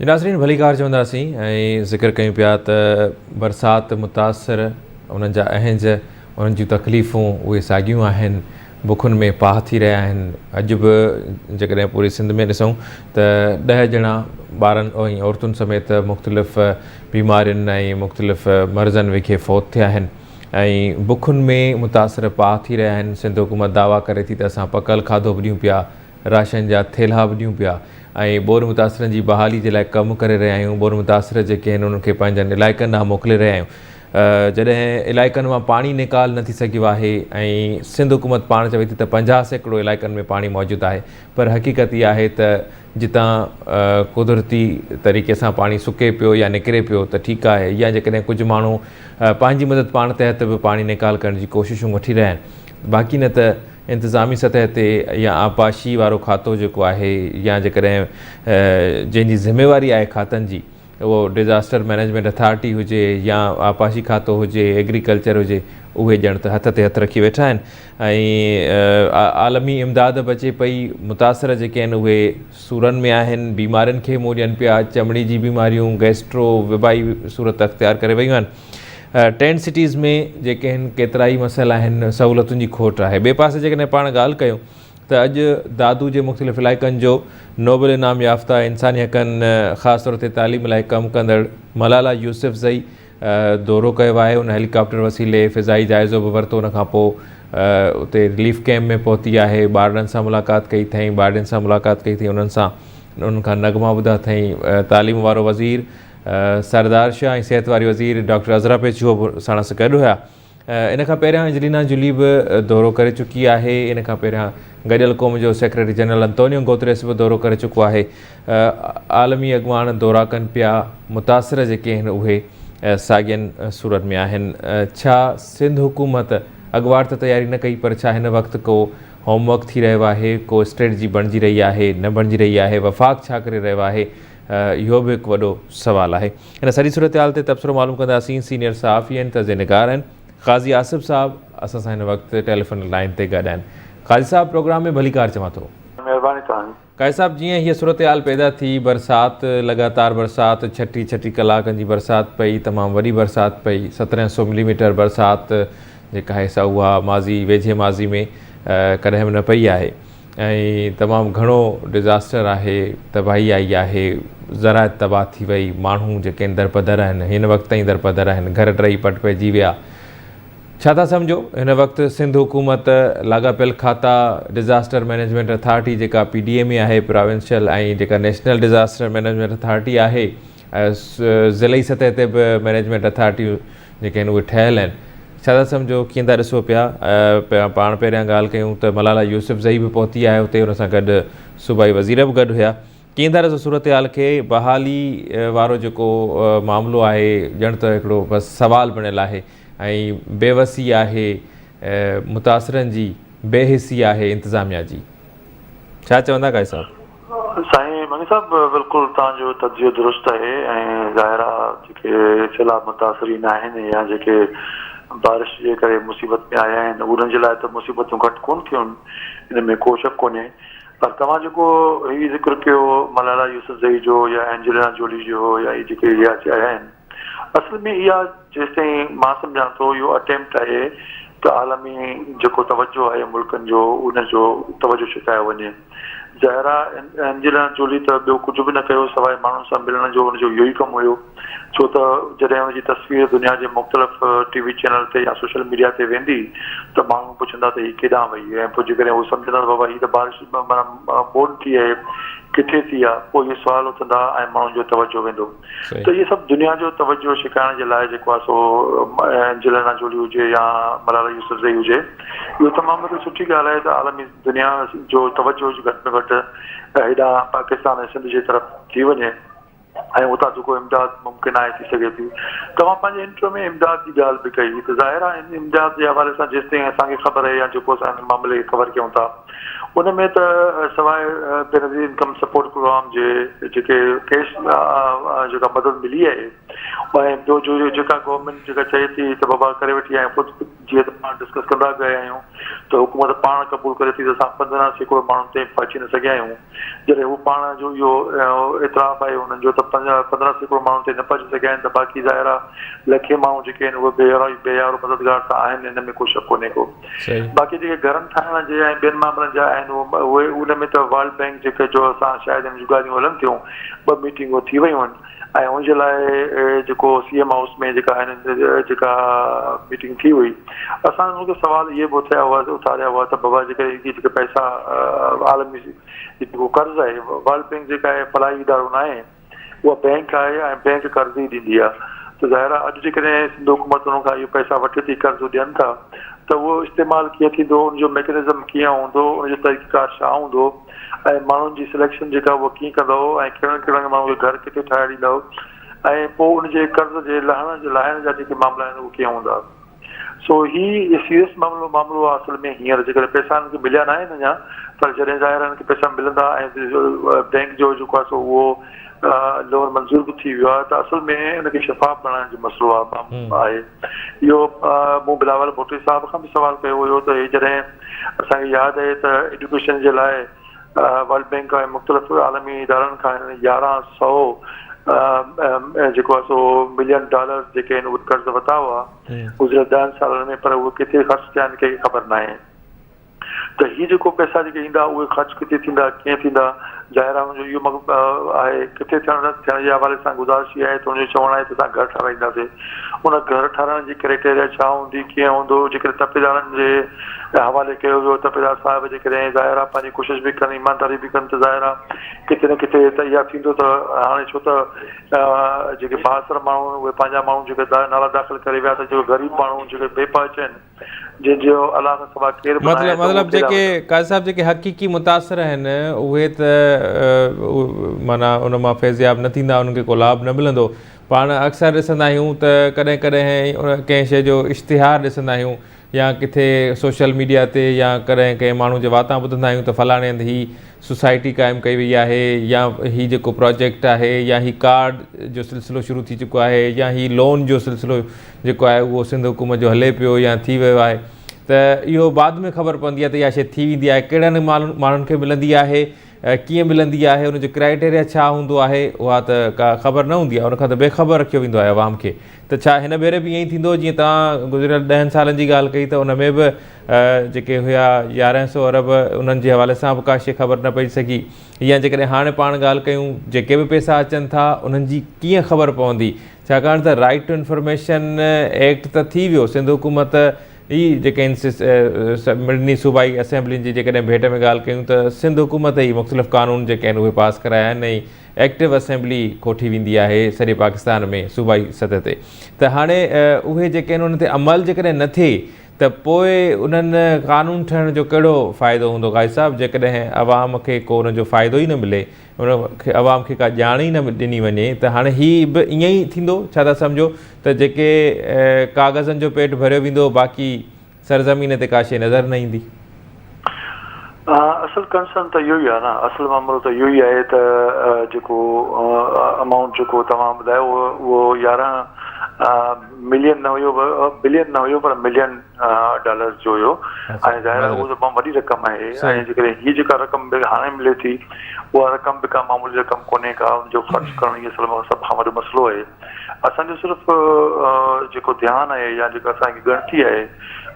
नाज़रीन भलीकार चवंदासीं ऐं ज़िक्र कयूं पिया त बरसाति मुतासिर उन्हनि जा अहंज उन्हनि जूं तकलीफ़ूं उहे साॻियूं आहिनि। बुखुनि में पाह थी रहिया आहिनि। अॼु बि जेकॾहिं पूरी सिंध में ॾिसूं त 10 ॼणा ॿारनि ऐं औरतुनि समेत मुख़्तलिफ़ बीमारियुनि ऐं मुख़्तलिफ़ मर्ज़नि विखे फ़ौत थिया आहिनि ऐं बुखुनि में मुतासिर पाह थी रहिया आहिनि। सिंध हुकूमत दावा करे थी त असां पकल खाधो बि ॾियूं पिया, राशन जा थेला बि ॾियूं पिया ऐं बोर मुतासिरनि जी बहाली जे लाइ कमु करे रहिया आहियूं। बोर मुतासिर जेके आहिनि उन्हनि खे पंहिंजनि इलाइक़नि ॾांहुं मोकिले रहिया आहियूं। जॾहिं इलाइक़नि मां पाणी निकाल नथी सघियो आहे ऐं सिंध हुकूमत पाण चवे थी त 50% इलाइक़नि में पाणी मौजूदु आहे, पर हक़ीक़त इहा आहे त जितां कुदरती तरीक़े सां पाणी सुके पियो या निकिरे पियो त ठीकु आहे, या जेकॾहिं कुझु माण्हू पंहिंजी मदद पाण तहत बि पाणी निकाल करण जी कोशिशूं वठी रहिया आहिनि। बाक़ी न त इंतिज़ामी सतह ते या आपाशी वारो खातो जेको आहे या जेकॾहिं जंहिंजी ज़िमेवारी आहे खातनि जी, उहो डिज़ास्टर मैनेजमेंट अथॉरिटी हुजे या आपाशी खातो हुजे, एग्रीकल्चर हुजे, उहे ॼण त हथ ते हथु रखी वेठा आहिनि ऐं आलमी इमदाद बि अचे पई। मुतासिर जेके आहिनि उहे सूरनि में आहिनि, बीमारियुनि खे मुंहुं ॾियनि पिया, चमड़ी जी बीमारियूं, गैस्ट्रो वबाई सूरत अख़्तियार करे वियूं आहिनि। 10 सिटीज़ में जेके आहिनि केतिरा ई मसइला आहिनि, सहूलियतुनि जी खोट आहे। ॿिए पासे जेकॾहिं पाण ॻाल्हि कयूं त अॼु दादू जे मुख़्तलिफ़ इलाइक़नि जो नोबल इनाम याफ़्ता इंसानी हक़नि ख़ासि तौर ते तालीम लाइ कमु कंदड़ मलाला यूसुफ़ज़ई दौरो कयो आहे। उन हेलीकॉप्टर वसीले फ़िज़ाई जाइज़ो बि वरितो। उनखां पोइ उते रिलीफ कैम्प में पहुती आहे, ॿारनि सां मुलाक़ात कई अथई, ॿारनि सां मुलाक़ात कई अथई, उन्हनि खां नगमा ॿुधा अथई। तालीम वारो वज़ीर सरदार शाह ऐं सिहत वारी वज़ीर डॉक्टर अज़रा पेचूहो बि साणसि गॾु हुआ। इन खां पहिरियां एंजलीना जूली बि दौरो करे चुकी आहे। इन खां पहिरियां गॾियल क़ौम जो सेक्रेटरी जनरल अंतोनियो गुतेरेस बि दौरो करे चुको आहे। आलमी अॻुवान दौरा कनि पिया। मुतासिर जेके आहिनि उहे साॻियनि सूरत में आहिनि। छा सिंध हुकूमत अॻुवाट त तयारी न कई, पर छा हिन वक़्तु को होमवर्क थी रहियो आहे, को स्ट्रेटजी बणिजी रही आहे, न बणिजी रही आहे, वफ़ाक़ छा करे रहियो आहे, इहो बि हिकु वॾो सुवालु आहे। हिन सॼी सूरत हाल ते तबसरो मालूम कंदासीं। सीनियर सहाफ़ी आहिनि, तज़े निगार आहिनि, क़ाज़ी आसिफ़ साहब असां सां हिन वक़्तु टेलीफोन लाइन ते गॾु आहिनि। क़ाज़ी साहब, प्रोग्राम में भलीकार चवां थो। महिरबानी तव्हांजी। क़ाज़ी साहब, जीअं हीअ सूरत हाल पैदा थी, बरसाति लगातार बरसाति, 6 कलाकनि जी बरसाति पई, तमामु वॾी बरसाति पई, 1700 मिलीमीटर बरसाति जेका आहे सा उहा वेझे माज़ी में कॾहिं बि न पई आहे ऐं तमामु घणो डिज़ास्टर आहे, तबाही आई आहे, ज़राइत तबाह थी वई, माण्हू जेके आहिनि दरपदर आहिनि, हिन वक़्तु ताईं दरपदर आहिनि, घर टही पट पइजी विया। छा था सम्झो हिन वक़्तु सिंध हुकूमत लाॻापियल खाता, डिज़ास्टर मैनेजमेंट अथॉरिटी जेका PDA में आहे प्रोविंशियल, ऐं जेका नेशनल डिज़ास्टर मैनेजमेंट अथॉरिटी आहे, ज़िलई सतह ते बि मैनेजमेंट अथॉरिटियूं जेके आहिनि उहे ठहियल आहिनि, छा था सम्झो, कीअं था ॾिसो पिया? पाण पहिरियां ॻाल्हि कयूं त मलाला यूसुफ़ज़ई बि पहुती आहे उते, हुन सां गॾु सूबाई वज़ीर बि गॾु हुया। कीअं था ॾिसो सूरत हाल खे? बहाली वारो जेको मामिलो आहे ॼण त हिकिड़ो बसि सवाल बणियल आहे ऐं बेवसी आहे, मुतासिरनि जी बेहिसी आहे इंतिज़ामिया जी। छा चवंदा क़ाज़ी साहब? साईं मनी साहब, बिल्कुलु तव्हांजो तजियो दुरुस्त आहे ऐं ज़ाहिर आहे जेके सैलाब मुतासिरीन आहिनि या जेके बारिश जे करे मुसीबत में आया आहिनि, उन्हनि जे लाइ त मुसीबतूं घटि कोन थियूं आहिनि, हिन में को शक कोन्हे। पर तव्हां जेको हीउ ज़िक्र कयो मलाला यूसुफ़ज़ई जो या एंजेलिना जोली जो या इहे जेके इहा चया आहिनि, असल में इहा जेसिताईं मां सम्झां थो इहो अटैम्प्ट आहे त आलमी जेको तवजो आहे मुल्कनि जो, उनजो तवजो छिकायो वञे। ज़ाहिर आहे एंजेलिना जोली त ॿियो कुझु बि न कयो सवाइ माण्हुनि सां मिलण जो हुनजो इहो ई कमु हुयो। छो त जॾहिं हुनजी तस्वीर दुनिया जे मुख़्तलिफ़ TV चैनल ते या सोशल मीडिया ते वेंदी त माण्हू पुछंदा त हीअ केॾांहुं वई, ऐं पोइ जेकॾहिं उहो सम्झंदा त बाबा हीअ त बारिश माना बोन थी आहे, किथे थी आहे, पोइ इहे सुवाल उथंदा ऐं माण्हुनि जो तवजो वेंदो। त इहे सभु दुनिया जो तवजो छिकाइण जे लाइ जेको आहे सो एंजेलिना जोली हुजे या मलाला यूसुफ़ज़ई हुजे, इहो तमामु हिकु सुठी ॻाल्हि आहे त आलमी दुनिया जो तवजो घटि में घटि हेॾां पाकिस्तान ऐं सिंध जे तरफ़ थी वञे। ऐं उतां जेको इमदाद मुमकिन आहे थी सघे थी। तव्हां पंहिंजे इंट्रो में इमदाद जी ॻाल्हि बि कई, त ज़ाहिर आहे इन इमदाद जे हवाले सां जेसिताईं असांखे ख़बर आहे या जेको असां हिन मामले खे कवर कयूं था उन में त सवाइ बेनज़ीर इनकम सपोर्ट प्रोग्राम जे जेके कैश जेका मदद मिली आहे ऐं ॿियो जो जेका गवर्नमेंट जेका चए थी त बाबा करे वेठी आहे ख़ुदि जीअं त पाण डिस्कस कंदा पिया आहियूं त हुकूमत पाण क़बूल करे थी त असां 15% माण्हुनि ताईं पहुची न सघिया आहियूं, जॾहिं हू पाण जो इहो इतराफ़ आहे हुननि जो त 15% माण्हुनि ताईं न पहुची सघिया आहिनि, त बाक़ी ज़ाहिर आहे लखे माण्हू जेके आहिनि उहे बेयारो मददगार त आहिनि, हिन में को शक कोन्हे को। बाक़ी जेके घरनि ठाहिण जे ऐं ॿियनि मामलनि जा आहिनि उहे उन में त वर्ल्ड बैंक जेके जो असां शायदि हिन जूं ॻाल्हियूं हलनि थियूं, 2 मीटिंगूं थी वियूं आहिनि ऐं उनजे लाइ जेको CM हाउस में जेका आहिनि जेका मीटिंग थी हुई असां उनखे सवाल इहे बि उथिया हुआ उथारिया हुआ त बाबा जेके पैसा आलमी जेको कर्ज़ आहे वर्ल्ड बैंक जेका आहे फलाही इदारो न आहे, उहा बैंक आहे ऐं बैंक कर्ज़ ई ॾींदी आहे, त ज़ाहिर आहे अॼु जेकॾहिं सिंध हुकूमत उन खां इहो पैसा वठे थी कर्ज़ ॾियनि था त उहो इस्तेमालु कीअं थींदो, उनजो मैकेनिज़म कीअं हूंदो, उनजो तरीक़ेकार छा हूंदो ऐं माण्हुनि जी सिलेक्शन जेका उहा कीअं कंदव ऐं कहिड़े माण्हुनि खे घर किथे ठाहे ॾींदव ऐं पोइ उनजे कर्ज़ जे लाहिण जा जेके मामला आहिनि उहे कीअं हूंदा। सो ही सीरियस मामिलो आहे असल में। हींअर जेकॾहिं पैसा हिनखे मिलिया न आहिनि अञा, पर जॾहिं ज़ाहिर हिनखे पैसा मिलंदा ऐं बैंक जो जेको आहे सो उहो लोन मंज़ूर बि थी वियो आहे त असल में हिनखे शफ़ाफ़ बणाइण जो मसइलो आहे। इहो मूं बिलावल भुट्टो साहिब खां बि सवाल कयो हुयो त जॾहिं असांखे यादि आहे त एजुकेशन जे लाइ वर्ल्ड बैंक ऐं मुख़्तलिफ़ आलमी इदारनि खां 1100 जेको आहे सो $1 मिलियन जेके आहिनि उहे कर्ज़ वरिता हुआ गुज़िरियल 10 सालनि में, पर उहे किथे ख़र्च थिया आहिनि कंहिंखे ख़बर न आहे। त हीअ जेको पैसा जेके ईंदा उहे ख़र्च किथे थींदा, कीअं थींदा, ज़ाहिर आहे हुनजो इहो आहे किथे थियण जे हवाले सां गुज़ारिश इहा आहे त हुनजो चवणु आहे त असां घर ठाराईंदासीं। उन घर ठाराइण जी क्राइटेरिया छा हूंदी, कीअं हूंदो, जेकॾहिं तपेदारनि जे हवाले कयो वियो, तपेदार साहिब जेकॾहिं ज़ाहिर आहे पंहिंजी कोशिशि बि कनि, ईमानदारी बि कनि, त ज़ाहिर आहे किथे न किथे त इहा थींदो। त हाणे छो त जेके बहादुर माण्हू उहे पंहिंजा माण्हू जेके नाला दाख़िल करे विया त जेके ग़रीब माण्हू जेके बेपहच आहिनि जंहिंजो अलाह खां सवाइ केरु मतिलबु जेके काज़ी साहिब जेके हक़ीक़ी मुतासिर आहिनि उहे त माना उन मां फैज़याब न थींदा, उनखे को लाभ न मिलंदो। पाण अक्सर ॾिसंदा आहियूं त कॾहिं कॾहिं उन कंहिं शइ जो इश्तिहार ॾिसंदा आहियूं या किथे सोशल मीडिया ते या कॾहिं कंहिं माण्हू जे वाता ॿुधंदा आहियूं त फलाणे हंधि ही सोसाइटी क़ाइमु कई वई आहे या ही जेको प्रोजेक्ट आहे या ही कार्ड जो सिलसिलो शुरू थी चुको आहे या ही लोन जो सिलसिलो जेको आहे उहो सिंध हुकूमत जो हले पियो या थी वियो आहे, त इहो बाद में ख़बर पवंदी आहे त इहा शइ थी वेंदी आहे, कहिड़नि माण्हुनि खे मिलंदी आहे, कीअं मिलंदी आहे, उनजो क्राइटेरिया छा हूंदो आहे, उहा त का ख़बर न हूंदी आहे, उनखां त बेख़बर रखियो वेंदो आहे आवाम खे। त छा हिन भेरे बि ईअं ई थींदो जीअं तव्हां गुज़िरियल 10 सालनि जी ॻाल्हि कई त उन में बि जेके हुया 1100 अरब उन्हनि जे हवाले सां बि का शइ ख़बर न पई सघी, या जेकॾहिं हाणे पाण ॻाल्हि कयूं जेके बि पैसा अचनि था उन्हनि जी कीअं ख़बर पवंदी, छाकाणि त राइट टू इंफॉर्मेशन एक्ट त थी वियो, सिंध हुकूमत ही जेके आहिनि मिडनी सूबाई असेंबलियुनि जी जेकॾहिं भेट में ॻाल्हि कयूं त सिंध हुकूमत ई मुख़्तलिफ़ क़ानून जेके आहिनि उहे पास कराया आहिनि ऐं एक्टिव असेंबली कोठी वेंदी आहे सॼे पाकिस्तान में सूबाई सतह ते। त हाणे उहे जेके आहिनि उन ते अमल जेकॾहिं न थिए त पोइ उन्हनि क़ानून ठहिण जो कहिड़ो फ़ाइदो हूंदो काज़ी साहिब, जेकॾहिं अवाम खे को उनजो फ़ाइदो ई न मिले, उनखे अवाम खे का ॼाण ई न ॾिनी वञे, त हाणे हीअ बि ईअं ई थींदो छा था सम्झो त जेके कागज़नि जो पेट भरियो वेंदो बाक़ी सरज़मीन ते का शइ नज़र न ईंदी? असल कंसर्न त इहो ई आहे न, असल मामिलो त इहो ई आहे त जेको अमाउंट जेको तव्हां ॿुधायो उहो 11 मिलियन न हुयो, बिलियन न हुयो, पर $1 मिलियन जो हुयो ऐं ज़ाहिर आहे उहो तमामु वॾी रक़म आहे। ऐं जेकॾहिं हीअ जेका रक़म हाणे मिले थी उहा रक़म बि का मामूली रक़म कोन्हे का, उनजो ख़र्चु करणु इहो सभु खां वॾो मसइलो आहे। असांजो सिर्फ़ु जेको ध्यानु आहे या जेका असांजी ॻणती आहे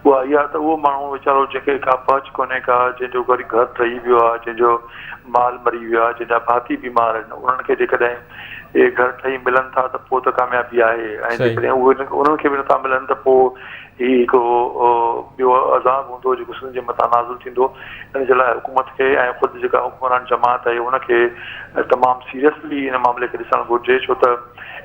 उहा इहा त उहो माण्हू वीचारो जेके का पहुच कोन्हे का, जंहिंजो वरी घर ठही वियो आहे, जंहिंजो माल मरी वियो आहे, जंहिंजा भाती बीमार आहिनि, उन्हनि खे जेकॾहिं इहे घर ठही मिलनि था त पोइ त कामयाबी आहे। ऐं जेकॾहिं उहे उन्हनि खे बि नथा मिलनि त पोइ हीउ हिकिड़ो ॿियो अज़ाब हूंदो जेको सिंध जे मथां नाज़िल थींदो। इन जे लाइ हुकूमत खे ऐं ख़ुदि जेका हुकमरान जमात आहे उनखे तमामु सीरियसली इन मामले खे ॾिसणु घुरिजे, छो त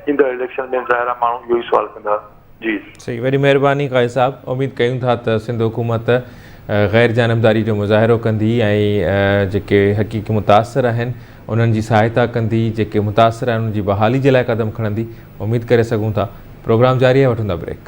ईंदड़ इलेक्शन में ज़ाहिर आहे माण्हू इहो ई सुवाल कंदा। जी सही, वॾी महिरबानी काज़ी साहिब। उमेदु कयूं था त सिंध हुकूमत गैर जानबदारी जो मुज़ाहिरो कंदी ऐं जेके हक़ीक़ी मुतासिर आहिनि उन्हनि जी सहायता कंदी, जेके मुतासिर आहिनि उन्हनि जी बहाली जे लाइ क़दम खणंदी, उमेद करे सघूं था। प्रोग्राम जारी आहे, वठंदा ब्रेक।